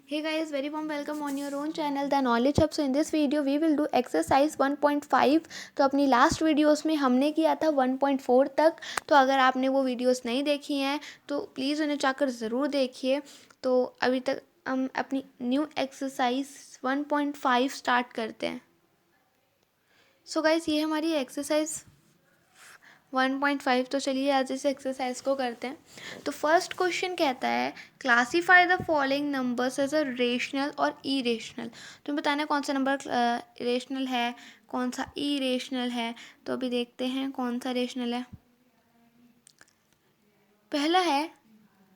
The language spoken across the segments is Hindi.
Hey guys, very warm welcome on your own channel The Knowledge Hub. So in this video we will do exercise 1.5. तो अपनी लास्ट वीडियोस में हमने किया था 1.4 तक. तो अगर आपने वो वीडियोस नहीं देखी हैं तो प्लीज़ उन्हें जाकर ज़रूर देखिए. तो अभी तक हम अपनी न्यू एक्सरसाइज 1.5 स्टार्ट करते हैं. सो गाइस, ये हमारी एक्सरसाइज 1.5. तो चलिए आज इस एक्सरसाइज को करते हैं. तो फर्स्ट क्वेश्चन कहता है classify the following numbers as a rational और इरेशनल. तुम्हें बताना है कौन सा नंबर रेशनल है, कौन सा इरेशनल है. तो अभी देखते हैं कौन सा रेशनल है. पहला है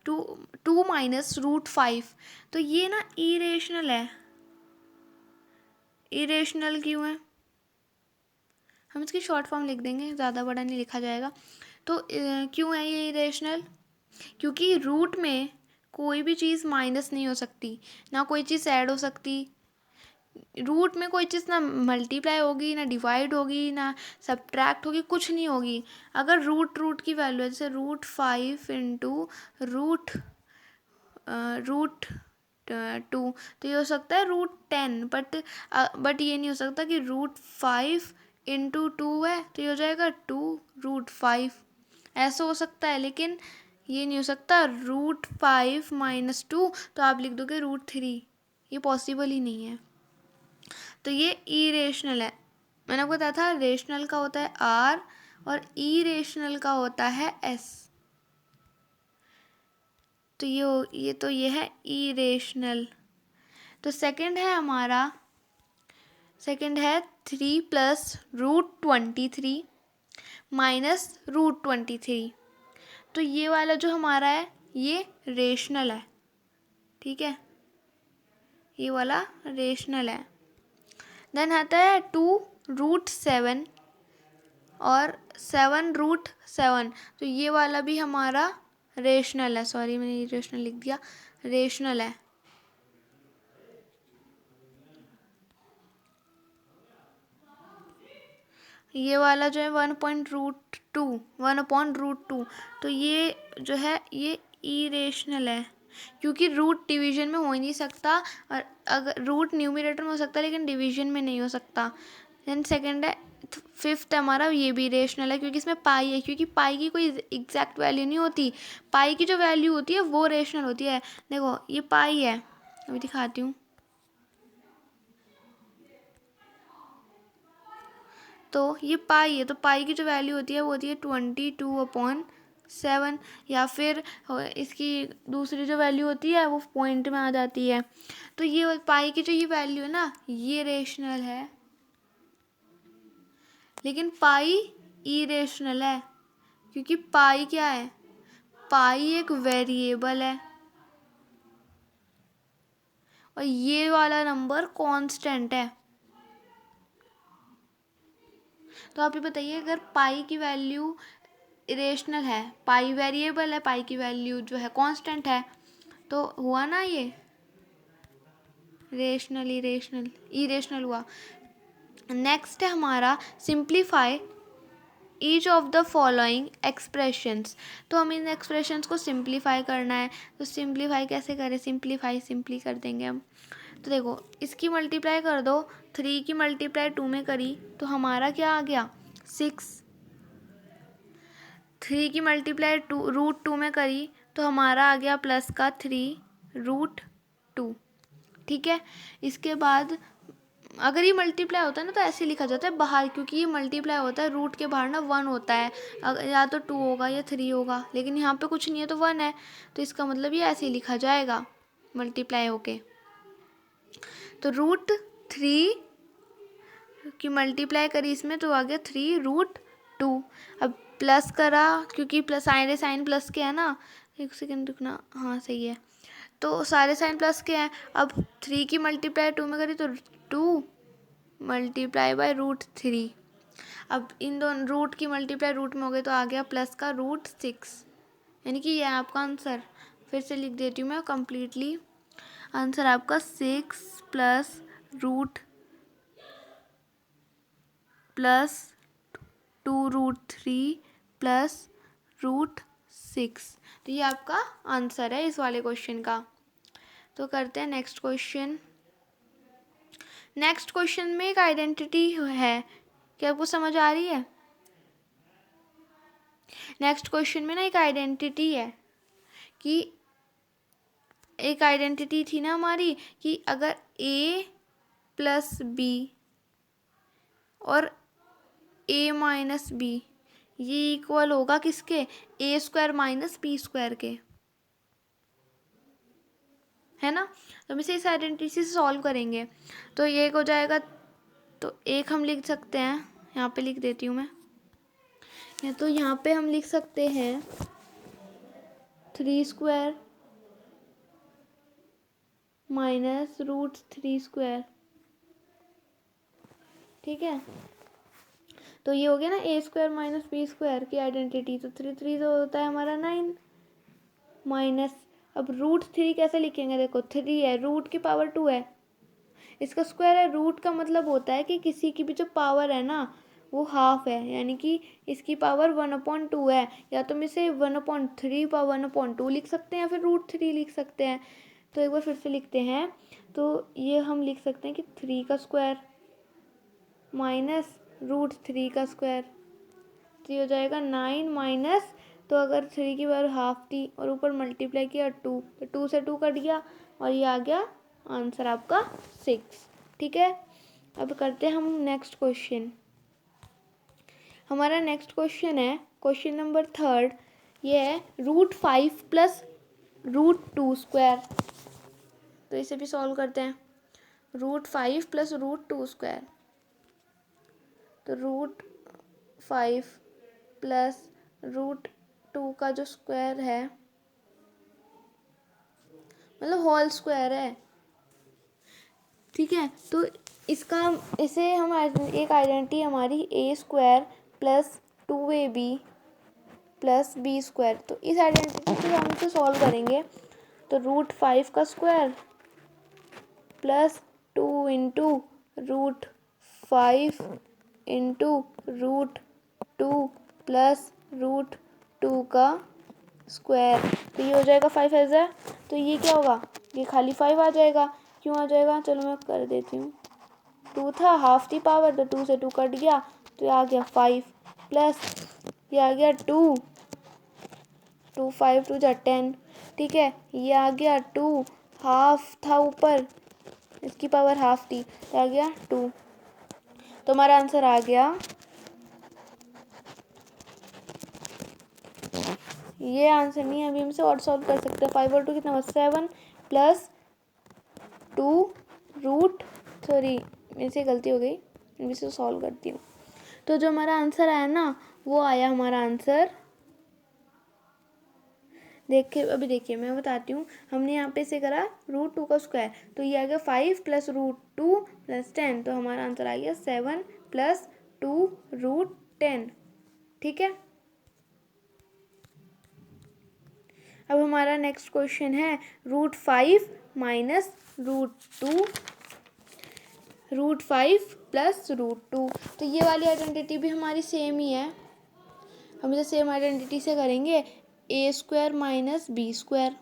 टू माइनस रूट 5. तो ये ना इरेशनल है. इरेशनल क्यों है? हम इसकी शॉर्ट फॉर्म लिख देंगे, ज़्यादा बड़ा नहीं लिखा जाएगा. तो क्यों है ये इरेशनल? क्योंकि रूट में कोई भी चीज़ माइनस नहीं हो सकती, ना कोई चीज़ ऐड हो सकती. रूट में कोई चीज़ ना मल्टीप्लाई होगी, ना डिवाइड होगी, ना सब्ट्रैक्ट होगी, कुछ नहीं होगी. अगर रूट की वैल्यू है, जैसे रूट 5 इंटू रूट रूट 2, तो ये हो सकता है रूट 10. बट ये नहीं हो सकता कि रूट 5 इंटू 2 है तो ये हो जाएगा 2 रूट 5. ऐसा हो सकता है, लेकिन ये नहीं हो सकता. रूट 5 माइनस 2 तो आप लिख दोगे रूट 3. ये पॉसिबल ही नहीं है. तो ये इरेशनल है. मैंने आपको बताया था रेशनल का होता है आर और इरेशनल का होता है एस. तो ये है इरेशनल. तो सेकंड है हमारा, सेकंड है 3 प्लस रूट 23 माइनस रूट 23. तो ये वाला जो हमारा है ये रेशनल है. ठीक है, ये वाला रेशनल है. देन आता है 2 रूट 7 और 7 रूट 7. तो ये वाला भी हमारा रेशनल है. सॉरी, मैंने रेशनल लिख दिया, रेशनल है. ये वाला जो है 1/√2. तो ये जो है ये इरेशनल है, क्योंकि रूट डिवीजन में हो ही नहीं सकता. और अगर रूट न्यूमरेटर में हो सकता है लेकिन डिवीजन में नहीं हो सकता. देन सेकंड है, फिफ्थ हमारा ये भी रेशनल है क्योंकि इसमें पाई है. क्योंकि पाई की कोई एग्जैक्ट वैल्यू नहीं होती. पाई की जो वैल्यू होती है वो रेशनल होती है. देखो ये पाई है, अभी दिखाती हूँ. तो ये पाई है, तो पाई की जो वैल्यू होती है वो होती है 22/7. या फिर इसकी दूसरी जो वैल्यू होती है वो पॉइंट में आ जाती है. तो ये पाई की जो ये वैल्यू है ना ये रेशनल है, लेकिन पाई इरेशनल है. क्योंकि पाई क्या है? पाई एक वेरिएबल है और ये वाला नंबर कांस्टेंट है. तो आप ये बताइए, अगर पाई की वैल्यू इरेशनल है, पाई वेरिएबल है, पाई की वैल्यू जो है कांस्टेंट है, तो हुआ ना ये रेशनल इरेशनल हुआ. नेक्स्ट है हमारा simplify each of the following expressions. तो हमें इन एक्सप्रेशंस को सिंप्लीफाई करना है. तो सिंप्लीफाई कैसे करें? सिंपली कर देंगे हम. तो देखो, इसकी मल्टीप्लाई कर दो. 3 की मल्टीप्लाई 2 में करी तो हमारा क्या आ गया? 6. 3 की मल्टीप्लाई रूट 2 में करी तो हमारा आ गया प्लस का 3 रूट 2. ठीक है, इसके बाद अगर ये मल्टीप्लाई होता है ना तो ऐसे लिखा जाता है बाहर, क्योंकि ये मल्टीप्लाई होता है रूट के बाहर ना 1 होता है. या तो 2 होगा या 3 होगा, लेकिन यहाँ पे कुछ नहीं है तो 1 है. तो इसका मतलब ये ऐसे ही लिखा जाएगा मल्टीप्लाई होके. तो रूट 3 की मल्टीप्लाई करी इसमें तो आ गया 3 रूट 2. अब प्लस करा, क्योंकि प्लस साइन प्लस के है ना. एक सेकेंड रुकना, हाँ सही है. तो सारे साइन प्लस के हैं. अब 3 की मल्टीप्लाई 2 में करी तो 2 मल्टीप्लाई बाय रूट 3. अब इन दोनों रूट की मल्टीप्लाई रूट में हो गई तो आ गया प्लस का रूट 6. यानी कि यह आपका आंसर. फिर से लिख देती हूँ मैं कम्प्लीटली. आंसर आपका 6 plus root plus 2 root 3 plus root 6. तो ये आपका आंसर है इस वाले क्वेश्चन का. तो करते हैं नेक्स्ट क्वेश्चन। नेक्स्ट क्वेश्चन में एक आइडेंटिटी है, क्या आपको समझ आ रही है? नेक्स्ट क्वेश्चन में ना एक आइडेंटिटी है कि एक आइडेंटिटी थी ना हमारी कि अगर a प्लस बी और a माइनस बी ये इक्वल होगा किसके? ए स्क्वायर माइनस बी स्क्वायर के, है ना। तो हम इसे इस आइडेंटिटी से सॉल्व करेंगे तो ये एक हो जाएगा। तो एक हम लिख सकते हैं, यहाँ पे लिख देती हूँ मैं, या तो यहाँ पे हम लिख सकते हैं 3 स्क्वायर माइनस रूट 3 स्क्वायर, ठीक है। तो ये हो गया ना ए स्क्वायर माइनस बी स्क्वायर की आइडेंटिटी। तो 3 3 तो होता है हमारा 9 माइनस, अब रूट 3 कैसे लिखेंगे? देखो 3 है, रूट की पावर 2 है, इसका स्क्वायर है। रूट का मतलब होता है कि किसी की भी जो पावर है ना वो हाफ है, यानी कि इसकी पावर 1/2 है। या तो हम इसे 1/3 व 1/2 लिख सकते हैं या फिर रूट 3 लिख सकते हैं। तो एक बार फिर से लिखते हैं, तो ये हम लिख सकते हैं कि 3 का स्क्वायर माइनस रूट 3 का स्क्वायर, तो ये हो जाएगा 9 माइनस, तो अगर 3 की पावर हाफ थी और ऊपर मल्टीप्लाई किया 2, तो 2 से 2 कट गया और ये आ गया आंसर आपका 6, ठीक है। अब करते हैं हम नेक्स्ट क्वेश्चन। हमारा नेक्स्ट क्वेश्चन है क्वेश्चन नंबर 3, ये है रूट 5 प्लस रूट 2 स्क्वायर। तो इसे भी सॉल्व करते हैं। रूट 5 प्लस रूट 2 स्क्वायर, तो रूट 5 प्लस रूट 2 का जो स्क्वायर है मतलब होल स्क्वायर है, ठीक है। तो इसका इसे हम एक आइडेंटिटी हमारी A square plus 2ab plus B square, तो इस आइडेंटिटी से हम इसे सॉल्व करेंगे। तो रूट 5 का square plus 2 into root 5 into root 2 plus root 2 का स्क्वायर, तो ये हो जाएगा 5 ऐसा। तो ये क्या होगा? ये खाली 5 आ जाएगा। क्यों आ जाएगा? चलो मैं कर देती हूँ। 2 था, हाफ थी पावर, तो 2 से 2 कट गया, तो ये आ गया 5 प्लस ये आ गया 2 5 2 जा 10, ठीक है। ये आ गया 2, हाफ था ऊपर, इसकी पावर हाफ थी, तो आ गया 2। तो हमारा आंसर आ गया, ये आंसर नहीं है, अभी हम इसे और सॉल्व कर सकते हैं। 5 और 2 कितना हुआ? 7 प्लस 2 रूट, सॉरी मेरे से गलती हो गई, मैं इसे सॉल्व करती हूँ। तो जो हमारा आंसर आया ना वो आया हमारा आंसर, देखिए अभी देखिए मैं बताती हूँ। हमने यहाँ पे से करा रूट 2 का स्क्वायर, तो ये आ गया 5 प्लस रूट 2 प्लस 10, तो हमारा आंसर आ गया 7 प्लस 2 रूट 10, ठीक है। अब हमारा नेक्स्ट क्वेश्चन है root 5 minus root 2 root 5 plus root 2। तो ये वाली आइडेंटिटी भी हमारी सेम ही है, हम इसे सेम आइडेंटिटी से करेंगे, ए स्क्वायर माइनस बी स्क्वायर,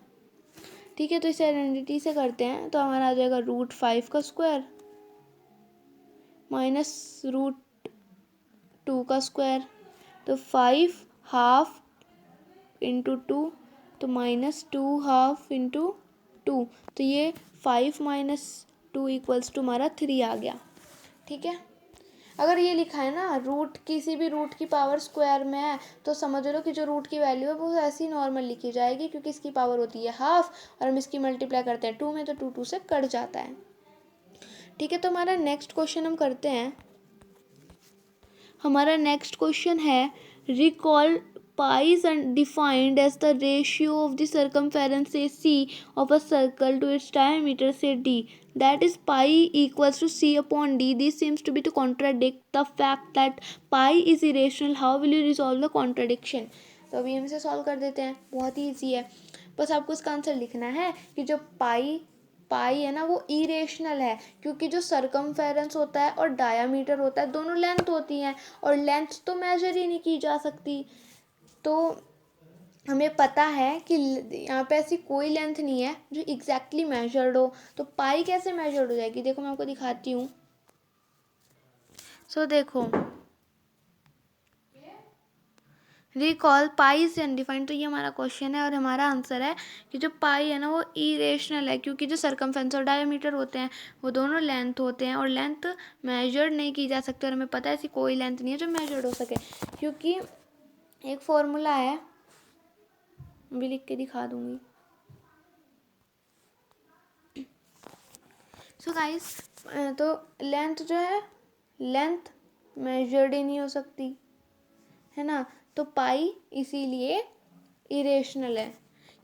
ठीक है। तो इस आइडेंटिटी से करते हैं, तो हमारा आ जाएगा रूट 5 का स्क्वायर माइनस रूट 2 का स्क्वायर, तो 5 हाफ इंटू 2, तो माइनस 2 हाफ इंटू 2, तो ये 5 माइनस 2 इक्वल्स टू हमारा 3 आ गया, ठीक है। अगर ये लिखा है ना रूट, किसी भी रूट की पावर स्क्वायर में है, तो समझ लो कि जो रूट की वैल्यू है वो ऐसी नॉर्मल लिखी जाएगी, क्योंकि इसकी पावर होती है हाफ और हम इसकी मल्टीप्लाई करते हैं 2 में, तो 2 2 से कट जाता है, ठीक है। तो हमारा नेक्स्ट क्वेश्चन हम करते हैं। हमारा नेक्स्ट क्वेश्चन है recall pi is defined as the ratio of the circumference say c of a circle to its diameter say d, that is pi equals to c upon d. This seems to be to contradict the fact that pi is irrational. How will you resolve the contradiction? तो अभी हम इसे सॉल्व कर देते हैं, बहुत ही ईजी है। बस आपको इसका आंसर लिखना है कि जो पाई है ना वो इरेशनल है, क्योंकि जो सरकमफेरेंस होता है और डायामीटर होता है दोनों लेंथ होती हैं, और लेंथ तो मेजर ही नहीं की जा सकती। तो हमें पता है कि यहाँ पे ऐसी कोई लेंथ नहीं है जो एग्जैक्टली मेजर्ड हो, तो पाई कैसे मेजर्ड हो जाएगी? देखो मैं आपको दिखाती हूँ। सो देखो, रिकॉल पाई इज अनडिफाइंड, तो ये हमारा क्वेश्चन है और हमारा आंसर है कि जो पाई है ना वो इरेशनल है, क्योंकि जो सरकमफेरेंस और डायमीटर होते हैं वो दोनों लेंथ होते हैं और लेंथ मेजर्ड नहीं की जा सकती, और हमें पता है ऐसी कोई लेंथ नहीं है जो मेजर्ड हो सके, क्योंकि एक फॉर्मूला है, भी लिख के दिखा दूंगी। सो गाइस, तो लेंथ जो है, लेंथ मेजर्ड ही नहीं हो सकती है ना, तो पाई इसीलिए इरेशनल है,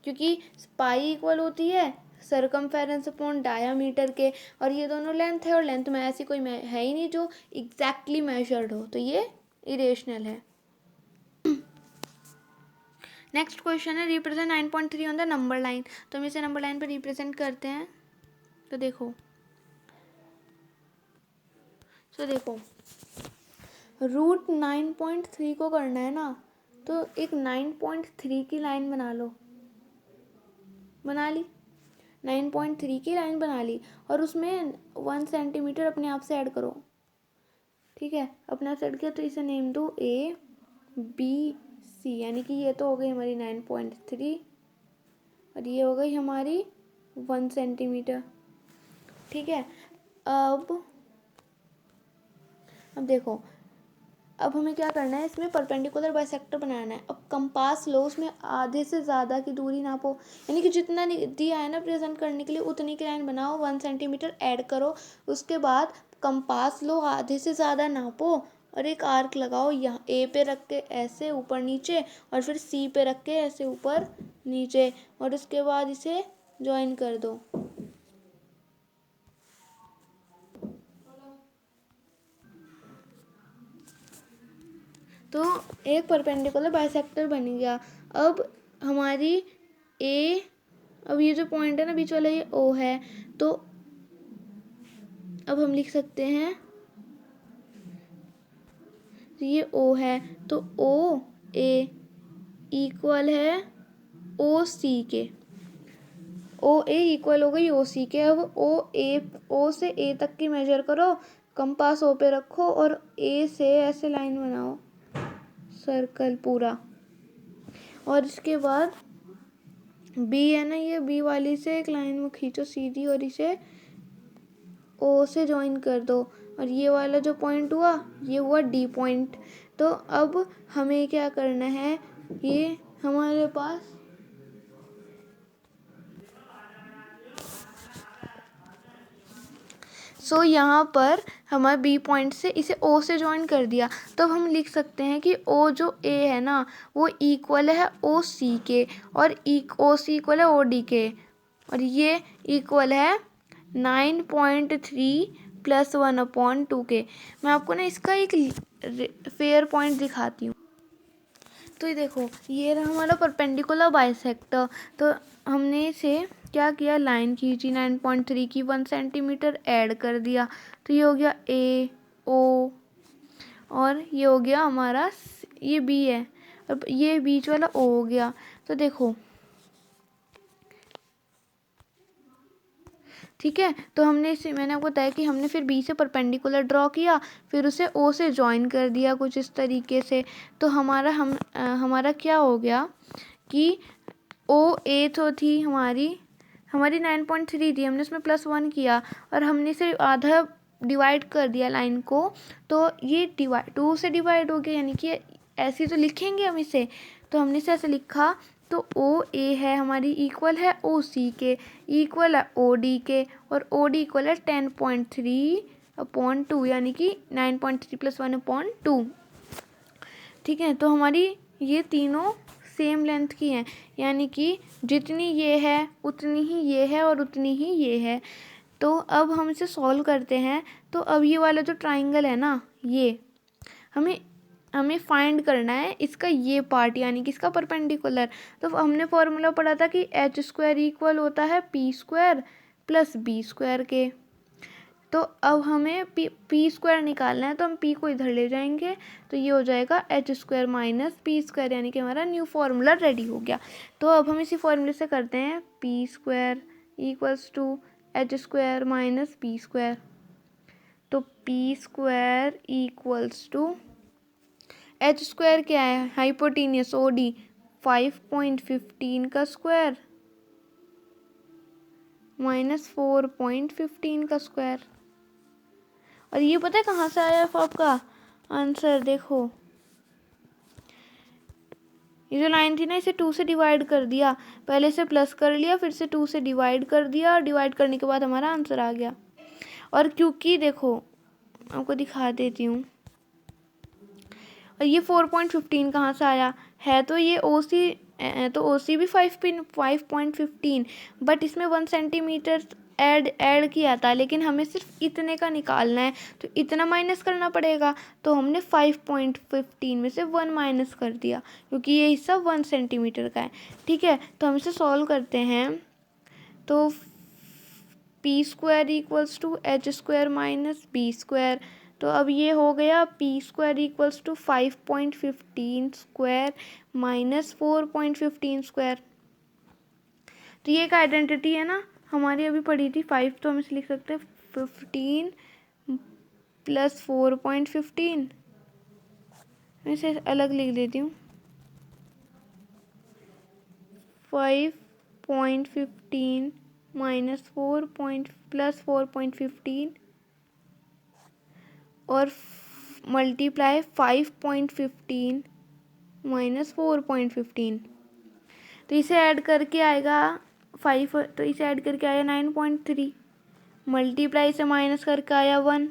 क्योंकि पाई इक्वल होती है सरकमफेरेंस अपॉन डायामीटर के, और ये दोनों लेंथ है और लेंथ में ऐसी कोई है ही नहीं जो एग्जैक्टली मेजर्ड हो, तो ये इरेशनल है। नेक्स्ट क्वेश्चन है represent 9.3 on the number line, तो हम इसे नंबर लाइन पर रिप्रेजेंट करते हैं। तो देखो रूट 9.3 को करना है ना, तो एक 9.3 की लाइन बना लो, बना ली 9.3 की लाइन बना ली, और उसमें 1 सेंटीमीटर अपने आप से ऐड करो, ठीक है, अपने आप से ऐड किया तो इसे नेम दो ABC, यानी कि ये तो हो गई हमारी 9.3 और ये हो गई हमारी 1 सेंटीमीटर, ठीक है। अब देखो, अब हमें क्या करना है, इसमें परपेंडिकुलर बाइसेक्टर बनाना है। अब कंपास लो, उसमें आधे से ज़्यादा की दूरी नापो, यानी कि जितना दिया है ना प्रेजेंट करने के लिए उतनी की लाइन बनाओ, 1 सेंटीमीटर ऐड करो, उसके बाद कंपास लो, आधे से ज़्यादा नापो और एक आर्क लगाओ, यहाँ ए पे रख के ऐसे ऊपर नीचे और फिर सी पे रख के ऐसे ऊपर नीचे, और उसके बाद इसे ज्वाइन कर दो। तो एक परपेंडिकुलर बाइसेक्टर बन गया। अब हमारी अब ये जो पॉइंट है ना बीच वाला, ये O है, तो अब हम लिख सकते हैं, ये O है तो OA इक्वल है OC के, OA इक्वल हो गई OC के। अब O से A तक की मेजर करो, कंपास O पे रखो और A से ऐसे लाइन बनाओ सर्कल पूरा, और इसके बाद B है ना, ये B वाली से एक लाइन में खींचो सीधी और इसे O से ज्वाइन कर दो, और ये वाला जो पॉइंट हुआ ये हुआ D पॉइंट। तो अब हमें क्या करना है, ये हमारे पास यहाँ पर हमारे B पॉइंट से इसे O से ज्वाइन कर दिया, तो अब हम लिख सकते हैं कि O जो A है ना वो इक्वल है OC के, और OC इक्वल है OD के, और ये इक्वल है 9.3 + 1/2 के। मैं आपको ना इसका एक फेयर पॉइंट दिखाती हूँ। तो ये देखो, ये रहा हमारा परपेंडिकुलर बाइसेक्टर, तो हमने इसे क्या किया, लाइन खींची 9.3 की, 1 सेंटीमीटर ऐड कर दिया, तो ये हो गया AO, और ये हो गया हमारा ये B है, अब ये बीच वाला O हो गया। तो देखो ठीक है, तो हमने इसे, मैंने आपको बताया कि हमने फिर B से परपेंडिकुलर ड्रॉ किया, फिर उसे O से ज्वाइन कर दिया कुछ इस तरीके से, तो हमारा क्या हो गया कि OA तो थी हमारी 9.3 थी, हमने उसमें +1 किया और हमने इसे आधा डिवाइड कर दिया लाइन को, तो ये 2 से डिवाइड हो गया, यानी कि ऐसे तो लिखेंगे हम इसे, तो हमने इसे ऐसे लिखा, तो OA है हमारी इक्वल है OC के, इक्वल है OD के, और OD इक्वल है 10.3/2, यानी कि 9.3 + 1/2। ठीक है, तो हमारी ये तीनों सेम लेंथ की हैं, यानी कि जितनी ये है उतनी ही ये है और उतनी ही ये है। तो अब हम इसे सॉल्व करते हैं, तो अब ये वाला जो ट्राइंगल है ना, ये हमें फाइंड करना है इसका ये पार्ट, यानी कि इसका परपेंडिकुलर। तो हमने फॉर्मूला पढ़ा था कि h² इक्वल होता है P² + B² के। तो अब हमें पी स्क्वायर निकालना है, तो हम पी को इधर ले जाएंगे, तो ये हो जाएगा H square minus P square, यानी कि हमारा न्यू फार्मूला रेडी हो गया। तो अब हम इसी फॉर्मूले से करते हैं P square equals to H square minus P square. तो P square equals to H square क्या है, हाइपोटेनियस ओ डी 5.15 का स्क्वायर माइनस 4.15 का स्क्वायर। और ये पता है कहाँ से आया आपका आंसर, देखो ये जो लाइन थी ना, इसे 2 से डिवाइड कर दिया, पहले से प्लस कर लिया, फिर से 2 से डिवाइड कर दिया, और डिवाइड करने के बाद हमारा आंसर आ गया। और क्योंकि देखो आपको दिखा देती हूँ, और ये 4.15 कहाँ से आया है, तो ये ओ सी भी 5.15, बट इसमें 1 सेंटीमीटर ऐड किया था, लेकिन हमें सिर्फ इतने का निकालना है, तो इतना माइनस करना पड़ेगा। तो हमने 5.15 में से 1 माइनस कर दिया, क्योंकि ये हिस्सा 1 सेंटीमीटर का है। ठीक है, तो हम इसे सॉल्व करते हैं। तो P square equals to H square minus B square. तो अब ये हो गया P square equals to 5.15 square minus 4.15 square. तो ये एक आइडेंटिटी है ना, हमारी अभी पढ़ी थी 5, तो हम इसे लिख सकते हैं 15 प्लस 4.15। मैं इसे अलग लिख देती हूँ, 5.15 माइनस 4.15 और मल्टीप्लाई 5.15 माइनस 4.15। तो इसे ऐड करके आएगा 5, तो इसे ऐड करके आया 9.3, मल्टीप्लाई से माइनस करके आया 1,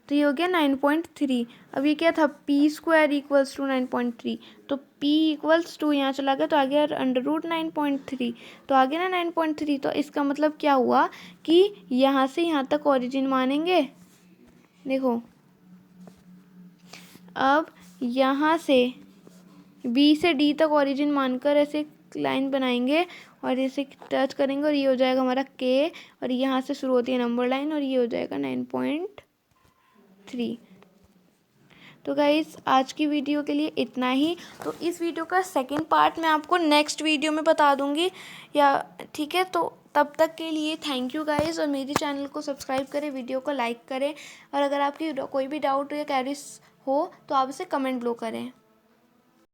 तो ये हो गया 9.3। अब ये क्या था, पी स्क्वायर इक्वल्स टू 9.3, तो पी इक्वल्स टू यहाँ चला गया, तो आ गया अंडर रूट 9.3, तो आ गया ना 9.3। तो इसका मतलब क्या हुआ कि यहाँ से यहाँ तक ओरिजिन मानेंगे। देखो अब यहाँ से बी से डी तक ओरिजिन मानकर ऐसे लाइन बनाएंगे और इसे टच करेंगे, और ये हो जाएगा हमारा के, और यहाँ से शुरू होती है नंबर लाइन, और ये हो जाएगा 9.3। तो गाइस आज की वीडियो के लिए इतना ही। तो इस वीडियो का सेकंड पार्ट मैं आपको नेक्स्ट वीडियो में बता दूंगी, या ठीक है। तो तब तक के लिए थैंक यू गाइस, और मेरे चैनल को सब्सक्राइब करें, वीडियो को लाइक करें, और अगर आपकी कोई भी डाउट या क्वेरीज हो तो आप इसे कमेंट ब्लो करें।